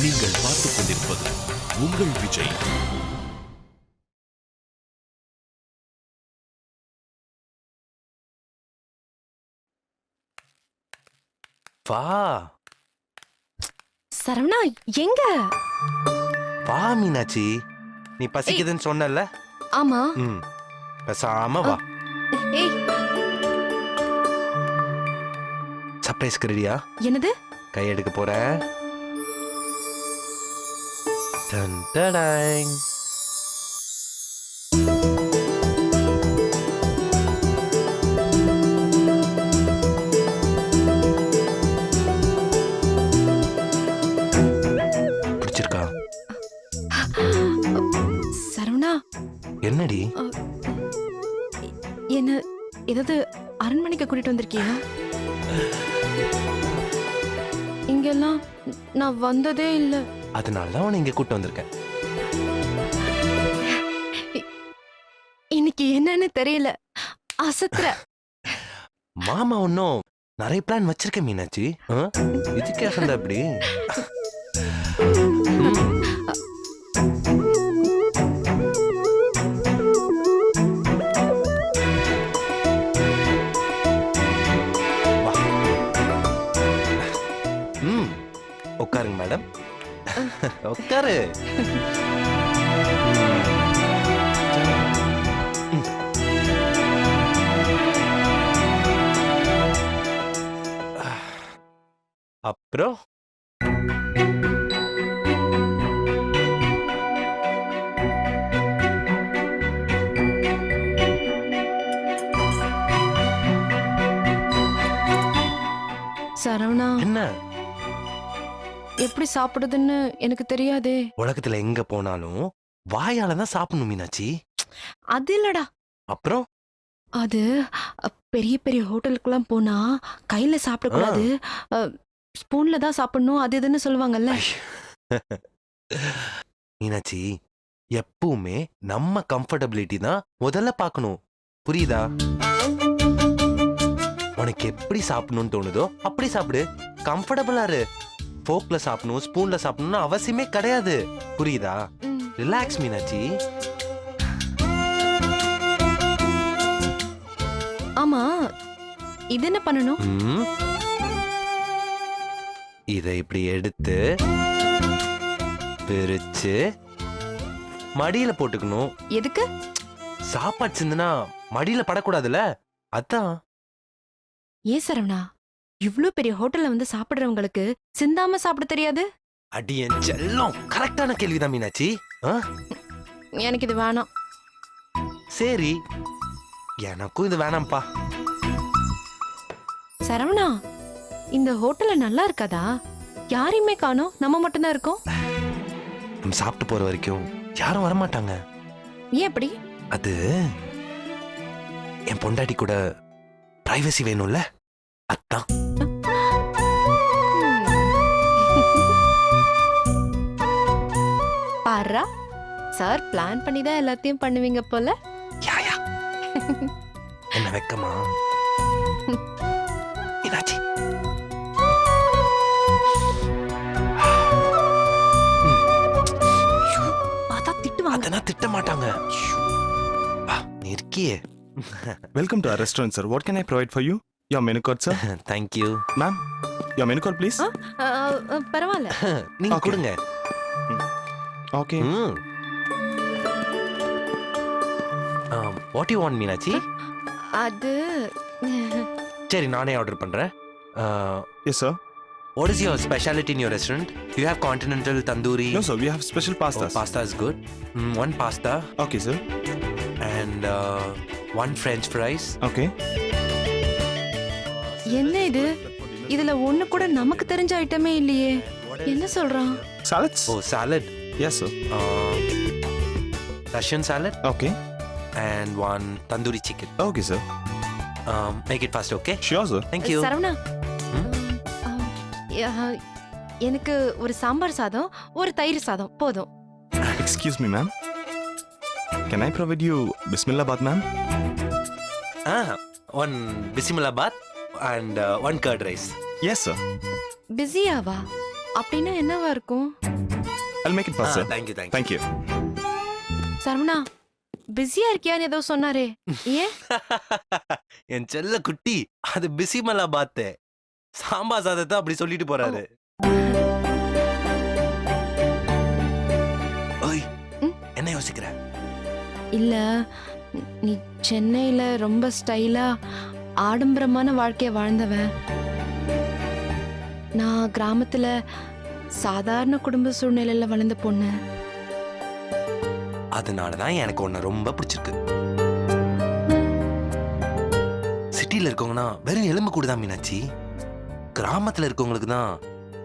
நீங்கள் பார்த்துக் கொண்டிருப்பது உங்கள் விஜய். வா சரவணா, எங்க? வா மீனாட்சி, நீ பசிக்குதுன்னு சொன்னல. ஆமா. பேசாம வா. ஏய், சர்ப்ரைஸ்க்கு ரெடியா? என்னது? கையெடுக்க போறேன். டன் டடாங். பிடிச்சிருக்கா? சரவணா, என்னடி? என்ன ஏதாவது அரண்மனைக்கு கூட்டிட்டு வந்திருக்கியா? இங்கெல்லாம் நான் வந்ததே இல்ல. அதனால தான் உன்னை இங்க கூட்டு வந்திருக்கேன். இன்னைக்கு என்னன்னு தெரியல, அசத்துற. மாமா ஒன்னும் நிறைய பிளான் வச்சிருக்கேன் மீனாட்சி. இதுக்கே அசந்த அப்படி. உட்காருங்க மேடம், உட்காரு. அப்புறம் சரவணா, என்ன? எப்படி சாப்பிடுதுன்னு எனக்கு தெரியாதே. உலகத்துல எங்க போனாலும் வாயால தான் சாப்பிடணும் மீனாட்சி. அது இல்லடா. அப்புறம் அது பெரிய பெரிய ஹோட்டலுக்குலாம் போனா கையில சாப்பிடக்கூடாது, ஸ்பூன்ல தான் சாப்பிடணும், அது இதுன்னு சொல்லுவாங்கல்ல. மீனாட்சி, எப்பவுமே நம்ம கம்ஃபர்டபிலிட்டி தான் முதல்ல பார்க்கணும், புரியுதா? உனக்கு எப்படி சாப்பிடணும்னு தோணுதோ அப்படி சாப்பிடு, கம்ஃபர்டபுளா இரு. ஃபோக்ல சாப்பிடணும், ஸ்பூன்ல சாப்பிடணும்னு அவசியமே கிடையாது, புரியுதா? ரிலாக்ஸ் மீனாட்சி. ஆமா, இது என்ன பண்ணணும்? இதை இப்படி எடுத்து பிரிச்சு மடியில போட்டுக்கணும். எதுக்கு? சாப்பாடு சிந்துனா மடியில படக்கூடாதுல்ல, அதான். ஏன் சரவணா, இவ்ளோ பெரிய ஹோட்டல்ல வந்து சாப்பிடுறவங்களுக்கு சிந்தாம சாப்பிட தெரியாது? அடியன் செல்லம், கரெக்டான கேள்விதான் மீனாட்சி. எனக்கு இது வேணாம். சரி, எனக்கும் இது வேணாம்ப்பா. சரவணா, இந்த ஹோட்டல்ல நல்லா இருக்காதா? யாரையுமே காணோம், நம்ம மட்டும்தான் இருக்கோம். நம்ம சாப்பிட்டு போற வரைக்கும் யாரும் வரமாட்டாங்க. ஏன் அப்படி? அது என் பொண்டாட்டி கூட பிரைவசி வேணும்ல, அதான். பாரா, சார் பிளான் பண்ணி தான் எல்லாத்தையும் பண்ணுவீங்க போல. யாயா என்ன வெக்கமா மீனாட்சி? பார்த்தா திட்டுவாங்க. அதெல்லாம் திட்ட மாட்டாங்க. நீ இருக்கியே. Welcome to our restaurant, sir. What can I provide for you? Your menu card, sir. Thank you. Ma'am, your menu card, please. பரவாயில்ல. நீங்க Okay. கொடுங்க. Okay. What do you want Meenakshi? அது சரி, நானே ஆர்டர் பண்றேன். Yes, sir. What is your specialty in your restaurant? Do you have continental, tandoori? No, sir. We have special pastas. Oh, pasta is good. One pasta Okay, sir. and one French fries. Okay. என்ன இது? இதுல ஒண்ணு கூட நமக்கு தெரிஞ்ச ஐட்டமே இல்லையே. என்ன சொல்றான்? Salads? Oh, salad. Yes, sir. Russian salad Okay. and one tandoori chicken. Okay, sir. Make it fast, okay? Sure, sir. Thank you. Saravana, எனக்கு ஒரு சாம்பார் சாதம், ஒரு தயிர் சாதம் போதும். Excuse me, ma'am. Can I provide you Bismillah-baad, ma'am? One bismillah bath and one curd rice. Yes, sir. பிஸியாவா? அப்படின்னா என்னவா இருக்கும்? I'll make it fast, sir. Thank you thank you. Thank you. Saravana பிஸியா இருக்கியான்னு ஏதோ சொன்னாரே, ஏன்? என் செல்ல குட்டி அது பிஸி மலா பாத்து சாம்பார் சாதத்தை அப்படி சொல்லிட்டு போறாரு. ஓய், ம்? என்ன யோசிக்கிற? இல்ல, நீ சென்னையில ரொம்ப ஸ்டைலா ஆடம்பரமான வாழ்க்கைய வாழ்ந்தவன். நான் கிராமத்துல சாதாரண குடும்ப சூழ்நிலையில வளர்ந்த பொண்ணு. அதனாலதான் எனக்கு உன்னை ரொம்ப பிடிச்சிருக்கு. சிட்டில இருக்கவங்கன்னா வெறும் எலும்பு கூடுதான் மீனாட்சி. கிராமத்துல இருக்கவங்களுக்கு தான்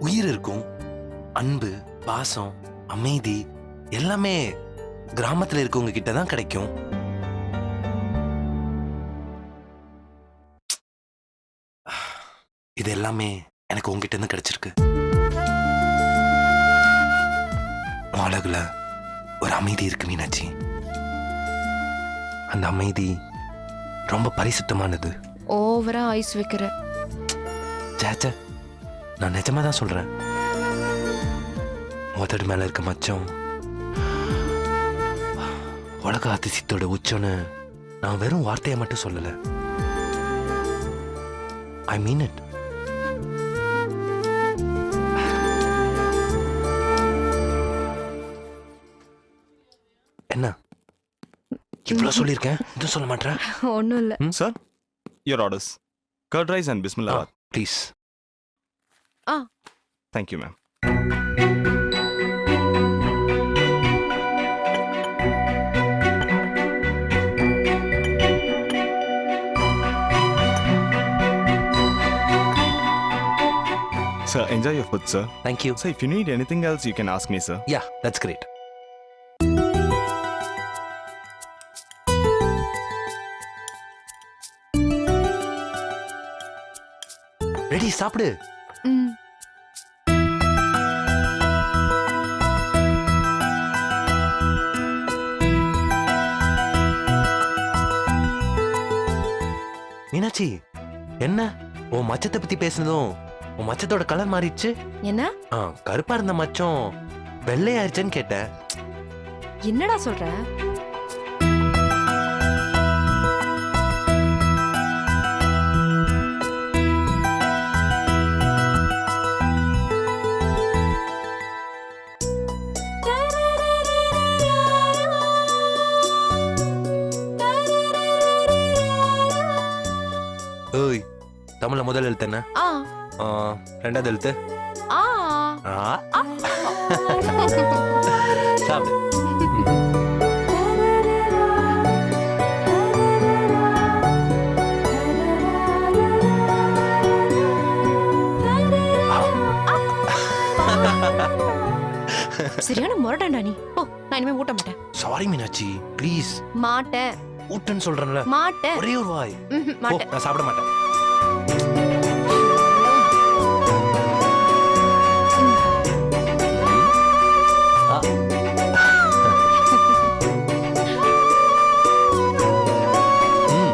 உயிர் இருக்கும். அன்பு, பாசம், அமைதி எல்லாமே கிராமத்துல இருக்கவங்க கிட்ட தான் கிடைக்கும். இது எல்லாமே எனக்கு உங்ககிட்ட இருந்து கிடைச்சிருக்கு. அழகுல ஒரு அமைதி இருக்கு மீனாட்சி. அந்த அமைதி ரொம்ப பரிசுத்தமானது. ஓவரா ஐஸ் வைக்கிற. சேச்ச, நான் நிஜமா தான் சொல்றேன். உதடு மேல இருக்க மச்சம் உலக அதிசயத்தோட உச்சம்னு நான் வெறும் வார்த்தையை மட்டும் சொல்லல. ஐ மீன் இட். என்ன இவ்வளவு சொல்லியிருக்கேன், இதுவும் சொல்ல மாட்டேன். ஒண்ணும் இல்ல. Sir, your orders. Curd rice and bismillah. Please. Thank you, ma'am. Sir, enjoy your food, sir. Thank you. Sir, if you need anything else, you can ask me, sir. Yeah, that's great. Ready, சாப்பிடு. ம். மீனாட்சி, என்ன உன் மச்சத்தை பத்தி பேசுனதும் உன் மச்சத்தோட colour மாறிடுச்சு. என்ன? கருப்பா இருந்த மச்சம் வெள்ளையாயிருச்சுன்னு கேட்டேன். என்னடா சொல்ற? ஓய், தமிழ்ல முதல் எழுத்து என்ன? ஆ ரெண்டாவது எழுத்து? ஆ ஆ. சாப்பிடு. சரியான முரடாண்டா நீ. போ, நான் இனிமே ஊட்ட மாட்டேன். Sorry Meenakshi, please. மாட்டேன். ஊட்டுன்னு சொல்றேன்ல, மாட்டேன். ஒரே ஒரு வாய். ம்ஹும், போ, மாட்டேன். நான் சாப்பிட மாட்டேன். ஆ. ம்.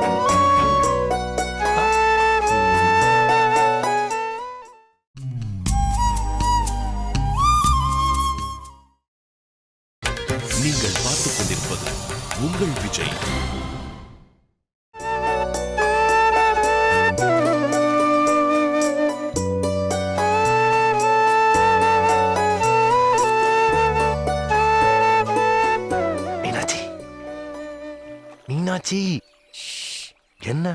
நீங்கள் பார்த்துக் கொண்டிருப்பது உங்கள் விஜய். மீனாட்சி, மீனாட்சி, என்ன?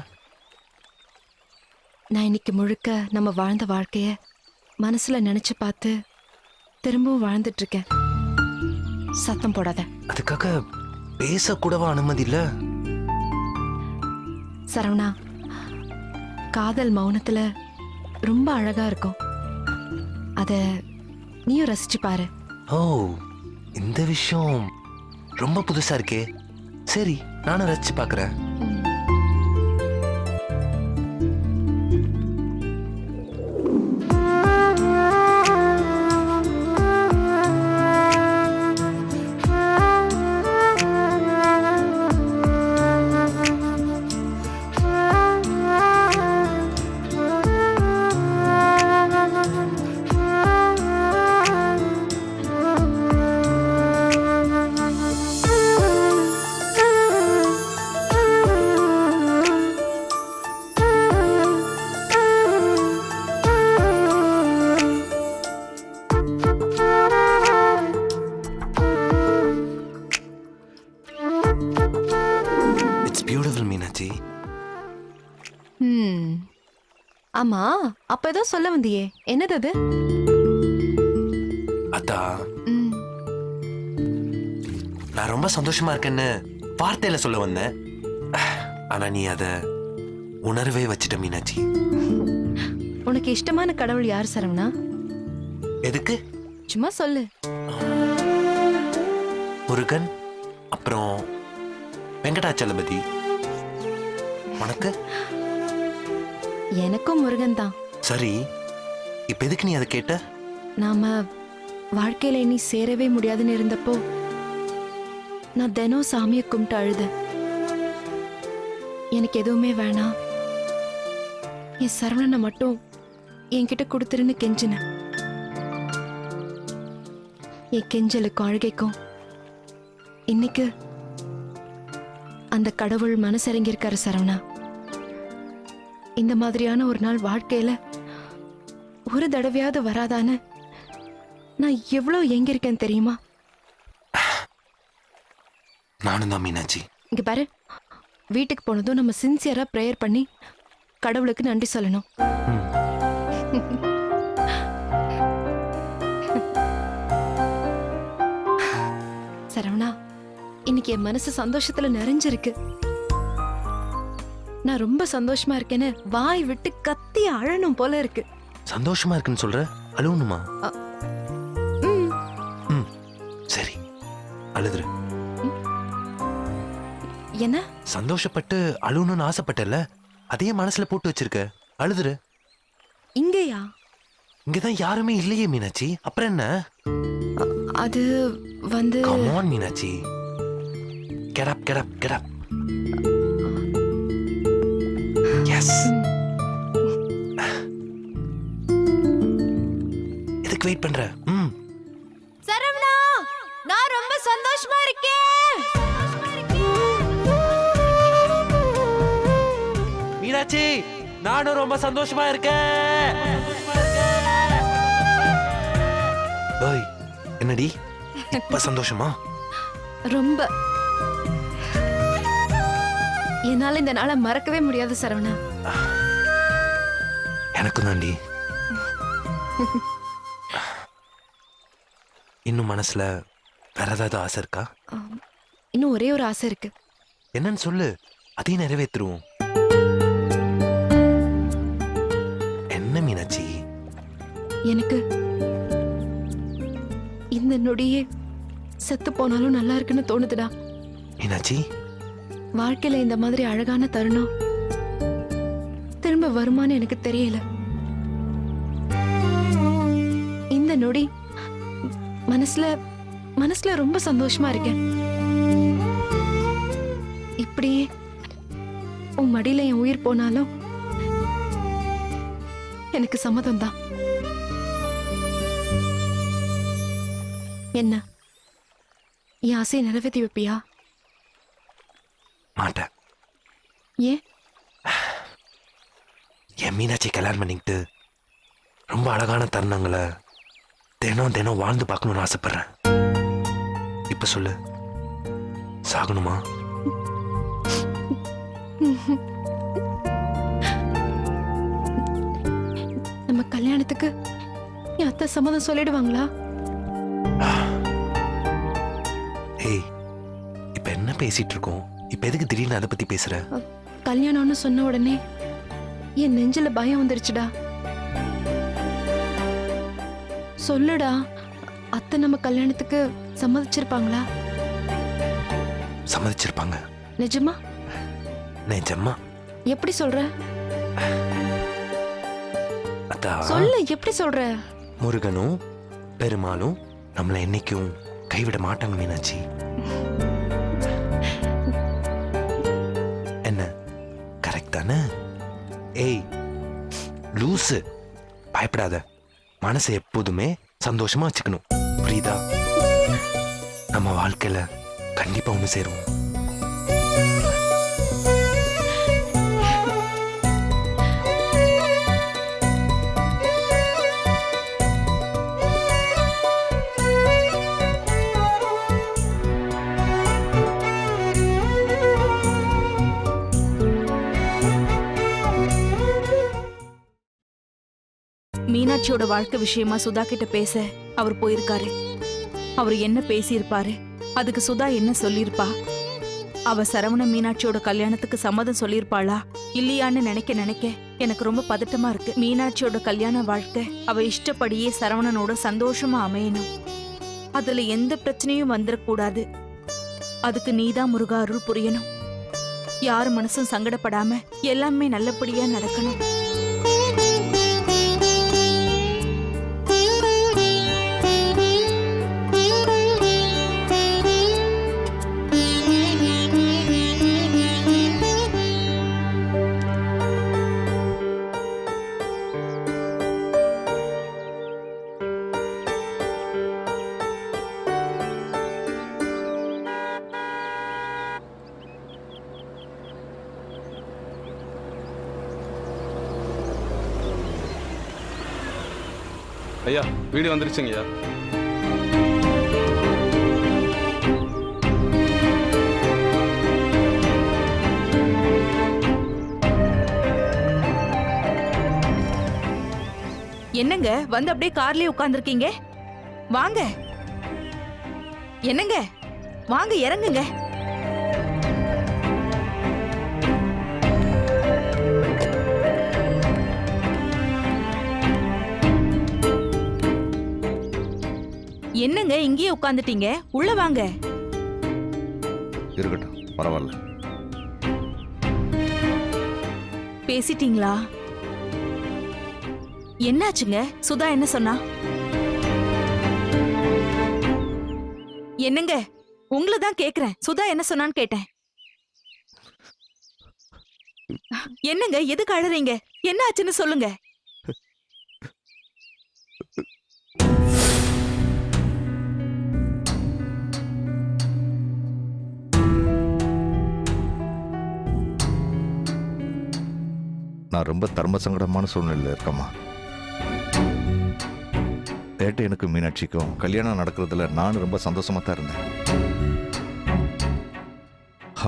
நான் இன்னைக்கு முழுக்க நம்ம வாழ்ந்த வாழ்க்கைய மனசுல நினைச்சு பார்த்து திரும்பவும் வாழ்ந்துட்டு இருக்கேன். சத்தம் போடாத. அதுக்காக பேசக்கூடவா அனுமதி இல்ல? சரவணா, காதல் மௌனத்துல ரொம்ப அழகா இருக்கும். அத நீயும் ரசிச்சு பாரு. ஓ, இந்த விஷயம் ரொம்ப புதுசா இருக்கே. சரி, நானும் ரசிச்சு பார்க்கறேன். ஆமா, அப்ப ஏதோ சொல்ல வந்தியே, என்னது அது? அத்தா, ம், நான் ரொம்ப சந்தோஷமா இருக்கேன்னு வார்த்தையில சொல்ல வந்தேன். ஆனா நீ அத உணர்வே வச்சிட்ட மீனாட்சி. உனக்கு இஷ்டமான கடவுள் யார் சரவணா? எதுக்கு? சும்மா சொல்லு. முருகன், அப்புறம் வெங்கடாச்சலபதி. உனக்கு? எனக்கும் முருகன் தான். சரி, இப்ப எதுக்கு நீ அதை கேட்ட? நாம வாழ்க்கையில இனி சேரவே முடியாதுன்னு இருந்தப்போ நான் தினம் சாமியை கும்பிட்டு அழுது, எனக்கு எதுவுமே வேணாம், என் சரவணனை மட்டும் என்கிட்ட கொடுத்துருன்னு கெஞ்சினேன். என் கெஞ்சலுக்கும் அழுகைக்கும் இன்னைக்கு அந்த கடவுள் மனசிறங்கியிருக்காரு சரவணா. இந்த மாதிரியான ஒரு நாள் வாழ்க்கையில ஒரு தடவையாவது வராதான்னு நான் எவ்வளவு ஏங்கியிருக்கேன் தெரியுமா? நானும் தான் மீனாட்சி. இங்க பாரு, வீட்டுக்கு போனதும் நம்ம சின்சியரா ப்ரேயர் பண்ணி கடவுளுக்கு நன்றி சொல்லணும். சரவணா, இன்னைக்கு என் மனசு சந்தோஷத்துல நிறைஞ்சிருக்கு. நான் ரொம்ப சந்தோஷமா இருக்கேன்னு வாய் விட்டு கத்தி அழணும் போல இருக்கு. சந்தோஷமா இருக்குன்னு சொல்ற, அழுவணுமா? ம், ம், சரி, அழுதுரு. என்ன? சந்தோஷப்பட்டு அழுவணும்னு ஆசைப்பட்டல, அதே மனசுல போட்டு வச்சிருக்க, அழுதுரு. இங்கயா? இங்கதான் யாருமே இல்லையே மீனாட்சி, அப்புறம் என்ன? அது வந்து Come on Meenakshi, get up, get up, get up. Yes. எதுக்கு வெயிட் பண்ற? ம், சரவணா, நான் ரொம்ப சந்தோஷமா இருக்கேன். மீனாட்சி, நானும் ரொம்ப சந்தோஷமா இருக்கேன். ஓய், என்னடி இப்ப சந்தோஷமா? ரொம்ப. என்னால இந்த நாளை மறக்கவே முடியாது சரவணா. எனக்கும் தாண்டி. இன்னும் மனசுல வேற ஏதாவது ஆசை இருக்கா? இன்னும் ஒரே ஒரு ஆசை இருக்கு. என்னன்னு சொல்லு, அதையும் நிறைவேற்றுருவோம். என்ன மீனாட்சி? எனக்கு இந்த நொடியே செத்து போனாலும் நல்லா இருக்குன்னு தோணுதுடா. மீனாட்சி, வாழ்க்கையில இந்த மாதிரி அழகான தருணம் திரும்ப வருமான்னு எனக்கு தெரியல. இந்த நொடி மனசுல மனசுல ரொம்ப சந்தோஷமா இருக்கேன். இப்படியே உன் மடியில என் உயிர் போனாலும் எனக்கு சம்மதம் தான். என்ன, என் ஆசையை நிறைவேற்றி வைப்பியா? மாட்டேன். ஏன்? என் மீனாட்சி கல்யாணம் பண்ணிக்கிட்டு ரொம்ப அழகான தருணங்களை தினம் தினம் வாழ்ந்து பார்க்கணும்னு ஆசைப்படுறேன். இப்ப சொல்லு, சாகணுமா? நம்ம கல்யாணத்துக்கு என் அத்தை சம்மதம் சொல்லிடுவாங்களா? ஏய், இப்ப என்ன பேசிட்டு இருக்கோம்? இப்ப எதுக்கு திடீர்னு அதை பத்தி பேசுற? கல்யாணம்னு சொன்ன உடனே என் நெஞ்சில பயம் வந்துருச்சுடா. சொல்லுடா, அத்தை நம்ம கல்யாணத்துக்கு சம்மதிச்சிருப்பாங்களா? சம்மதிச்சிருப்பாங்க. நிஜமா? நிஜமா. எப்படி சொல்ற? அதான் சொல்லு, எப்படி சொல்ற? முருகனும் பெருமாளும் நம்மளை என்னைக்கும் கைவிட மாட்டாங்க மீனாட்சி. என்ன, கரெக்ட் தானே? ஏய் லூசு, பயப்படாத. மனசை எப்போதுமே சந்தோஷமா வச்சுக்கணும், புரியுதா? நம்ம வாழ்க்கையில கண்டிப்பா ஒண்ணு சேருவோம். மீனாட்சியோட வாழ்க்கை விஷயமா சுதா கிட்ட பேச அவர் போயிருக்காரு. அவர் என்ன பேசியிருப்பாரு, அதுக்கு சுதா என்ன சொல்லியிருப்பா, அவ சரவண மீனாட்சியோட கல்யாணத்துக்கு சம்மதம் சொல்லியிருப்பாளா இல்லையான்னு நினைக்க எனக்கு ரொம்ப பதட்டமா இருக்கு. மீனாட்சியோட கல்யாண வாழ்க்கை அவ இஷ்டப்படியே சரவணனோட சந்தோஷமா அமையணும். அதுல எந்த பிரச்சனையும் வந்துடக்கூடாது. அதுக்கு நீதான் முருகா அருள் புரியணும். யார் மனசும் சங்கடப்படாம எல்லாமே நல்லபடியா நடக்கணும். ஐயா வீடு வந்துருச்சுங்கய்யா. என்னங்க வந்து அப்படியே கார்லயே உட்கார்ந்துருக்கீங்க? வாங்க. என்னங்க வாங்க இறங்குங்க. என்னங்க இங்கேயே உட்கார்ந்துட்டீங்க, உள்ள வாங்க. இருக்கட்டும், பரவாயில்ல. பேசிட்டீங்களா? என்னாச்சுங்க? சுதா என்ன சொன்னா? என்னங்க உங்களை தான் கேக்குறேன். சுதா என்ன சொன்னான்னு கேட்டேன். என்னங்க எதுக்கு அழறீங்க? என்ன ஆச்சுன்னு சொல்லுங்க. நான் ரொம்ப தர்ம சங்கடமான சூழ்நிலையில் இருக்கேம்மா. எனக்கு மீனாட்சிக்கும் கல்யாணம் நடக்கிறதுல நான் ரொம்ப சந்தோஷமா தான் இருந்தேன்.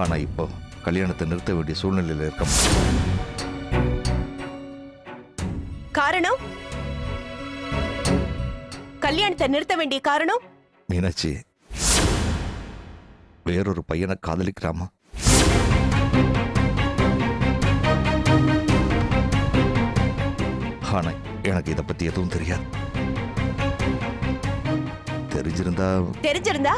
ஆனா இப்போ கல்யாணத்தை நிறுத்த வேண்டிய சூழ்நிலையில் இருக்கேம்மா. காரணம்? கல்யாணத்தை நிறுத்த வேண்டிய காரணம்? மீனாட்சி வேறொரு பையனை காதலிக்கிறாமா. ஆனா எனக்கு இதை பத்தி எதுவும் தெரியாது. தெரிஞ்சிருந்தா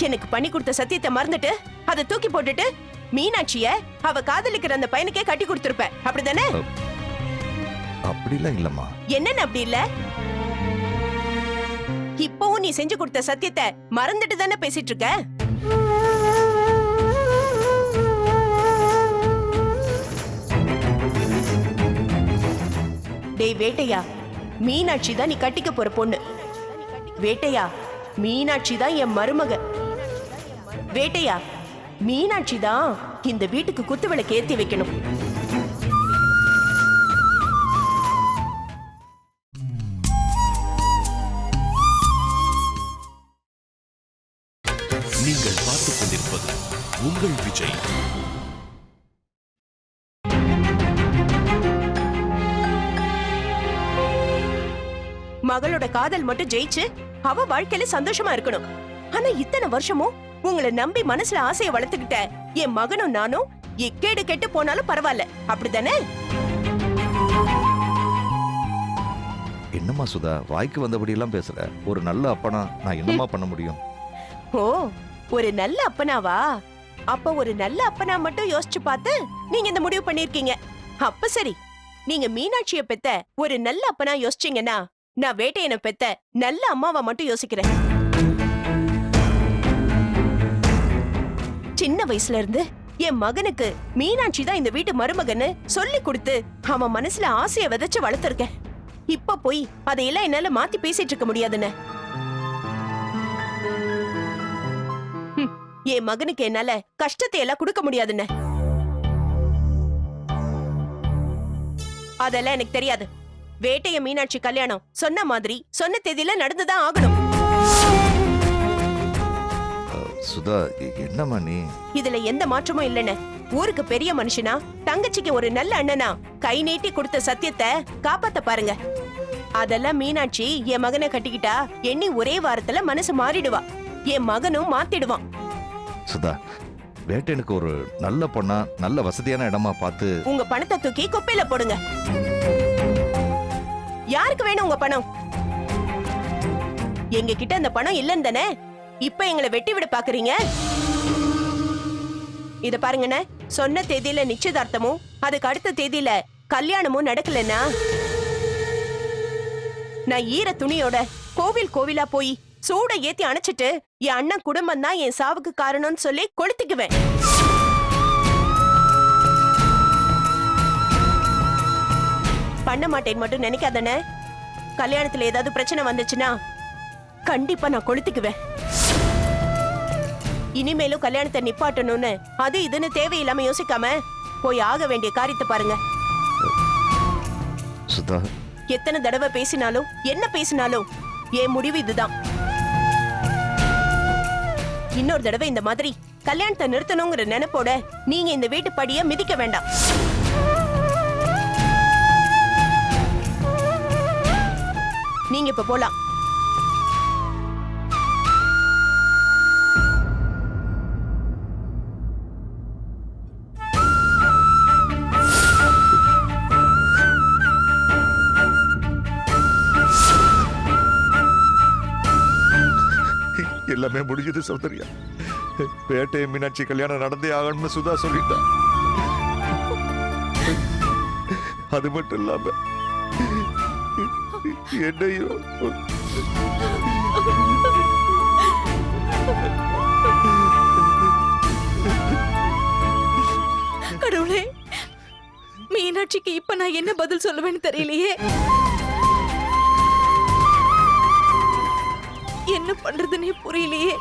எனக்கு பண்ணி கொடுத்த சத்தியத்தை மறந்துட்டு அதை தூக்கி போட்டுட்டு மீனாட்சிய அவ காதலிக்கிற அந்த பையனுக்கே கட்டி கொடுத்திருப்ப, அப்படிதானே? அப்படிலாம் இல்லம்மா. என்னன்னு அப்படி இல்ல? இப்பவும் நீ செஞ்சு கொடுத்த சத்தியத்தை மறந்துட்டு தானே பேசிட்டு இருக்க? டேய் வேட்டையா, மீனாட்சி தான் நீ கட்டிக்க போற பொண்ணு. வேட்டையா, மீனாட்சி தான் என் மருமக. வேட்டையா, மீனாட்சி தான் இந்த வீட்டுக்கு குத்துவிளக்கு ஏத்தி வைக்கணும். நீங்கள் பார்த்துக் கொண்டிருப்பது உங்கள் விஜய். மகளோட காதல் மட்டும் ஜெயிச்சு அவ வாழ்க்கையில சந்தோஷமா இருக்கணும். ஆனா இத்தனை வருஷமும் உங்களை நம்பி மனசுல ஆசையை வளர்த்துக்கிட்ட என் மகனும் நானும் எக்கேடு கெட்டு போனாலும் பரவாயில்ல, அப்படிதானே? என்னம்மா சுதா, வாய்க்கு வந்தபடி எல்லாம் பேசுற. ஒரு நல்ல அப்பனா நான் என்னமா பண்ண முடியும்? ஓ, ஒரு நல்ல அப்பனாவா? அப்ப ஒரு நல்ல அப்பனா மட்டும் யோசிச்சு பார்த்து நீங்க இந்த முடிவு பண்ணிருக்கீங்க. அப்ப சரி, நீங்க மீனாட்சிய பெத்த ஒரு நல்ல அப்பனா யோசிச்சீங்கன்னா நான் வேட்டையனை பெத்த நல்ல அம்மாவா மட்டும் யோசிக்கிறேன். சின்ன வயசுல இருந்து என் மகனுக்கு மீனாட்சி தான் இந்த வீட்டு மருமகன்னு சொல்லி கொடுத்து அவன் மனசுல ஆசைய விதைச்சு வளர்த்திருக்கேன். இப்ப போய் அதையெல்லாம் என்னால மாத்தி பேசிட்டு இருக்க முடியாதுன்னு. என் மகனுக்கு என்னால கஷ்டத்தை எல்லாம் கொடுக்க முடியாதுன்னு. அதெல்லாம் எனக்கு தெரியாது. வேட்டைய மீனாட்சி கல்யாணம் சொன்ன மாதிரி சொன்ன தேதியில நடந்துதான் ஆகணும். சுதா என்னம்மா நீ? இதுல எந்த மாற்றமும் இல்லைன்னு ஊருக்கு பெரிய மனுஷனா தங்கச்சிக்கு ஒரு நல்ல அண்ணனா கை நீட்டி கொடுத்த சத்தியத்தை காப்பாத்த பாருங்க. அதெல்லாம் மீனாட்சி என் மகனை கட்டிக்கிட்டா எண்ணி ஒரே வாரத்துல மனசு மாறிடுவா. என் மகனும் மாத்திடுவான். சுதா, வேட்டையனுக்கு ஒரு நல்ல பொண்ணா நல்ல வசதியான இடமா பார்த்து உங்க பணத்தை தூக்கி குப்பையில போடுங்க. யாருக்கு வேணும் உங்க பணம்? எங்க கிட்ட அந்த பணம் இல்லன்னு தானே இப்ப எங்களை வெட்டி விட பாக்குறீங்க? இத பாருங்கண்ணே, சொன்ன தேதியில நிச்சயதார்த்தமும் அதுக்கு அடுத்த தேதியில கல்யாணமும் நடக்கலன்னா நான் ஈர துணியோட கோவில் கோவிலா போய் சூட ஏத்தி அணைச்சிட்டு என் அண்ணன் குடும்பம் தான் என் சாவுக்கு காரணம்னு சொல்லி கொளுத்திக்குவேன். பண்ண மாட்டேன்னு மட்டும் நினைக்காதனே. கல்யாணத்துல ஏதாவது பிரச்சனை வந்துச்சுன்னா கண்டிப்பா நான் கொளுத்திக்குவேன். இனிமேலும் கல்யாணத்தை நிப்பாட்டணும்னு அது இதுன்னு தேவையில்லாம யோசிக்காம போய் ஆக வேண்டிய காரியத்தை பாருங்க. சுதா, எத்தனை தடவை பேசினாலும் என்ன பேசினாலும் என் முடிவு இதுதான். இன்னொரு தடவை இந்த மாதிரி கல்யாணத்தை நிறுத்தணுங்கிற நினைப்போட நீங்க இந்த வீட்டு படிய மிதிக்க வேண்டாம். நீங்க இப்ப போலாம். எல்லாமே முடிஞ்சது சௌந்தர்யா. வேட்டை மீனாட்சி கல்யாணம் நடந்தே ஆகணும்னு சுதா சொல்லிட்டா. அது மட்டும் இல்லாம என்னையும் கடவுளே, மீனாட்சிக்கு இப்ப நான் என்ன பதில் சொல்லுவேன்னு தெரியலையே. என்ன பண்றதுன்னே புரியலையே.